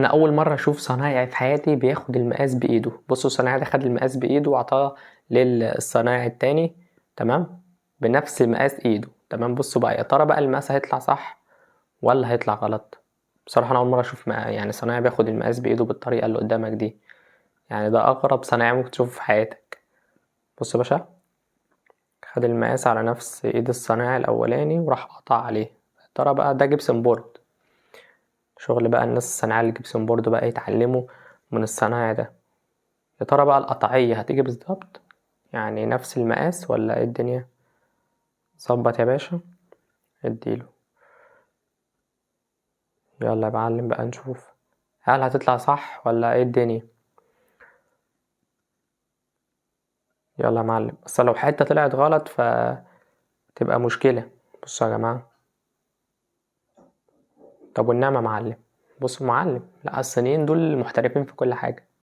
انا اول مره اشوف صنايعي في حياتي بياخد المقاس بايده. بصوا الصنايعي ده خد المقاس بايده وعطاه للصنايعي التاني، تمام، بنفس مقاس ايده، تمام. بصوا بقى، يا ترى بقى المقاس هيطلع صح ولا هيطلع غلط؟ بصراحه انا اول مره اشوف يعني صنايعي بياخد المقاس بايده بالطريقه اللي قدامك دي. يعني ده اغرب صنايعي ممكن تشوفه في حياتك. بص يا باشا، خد المقاس على نفس ايد الصنايعي الاولاني وراح قطع عليه. يا ترى بقى ده جبسن بورد. شغل بقى الناس الصناعيه اللي جبسن بورد بقى يتعلموا من الصنايعي ده. يا ترى بقى القطعية هتيجي بالظبط، يعني نفس المقاس ولا ايه الدنيا؟ ظبط يا باشا، اديله. يلا يا معلم بقى نشوف هل هتطلع صح ولا ايه الدنيا. يلا يا معلم، بس لو حتة طلعت غلط فتبقى مشكلة. بصوا يا جماعة، طب والنعمة معلم. بصوا معلم، لا الصينيين دول محترفين في كل حاجة.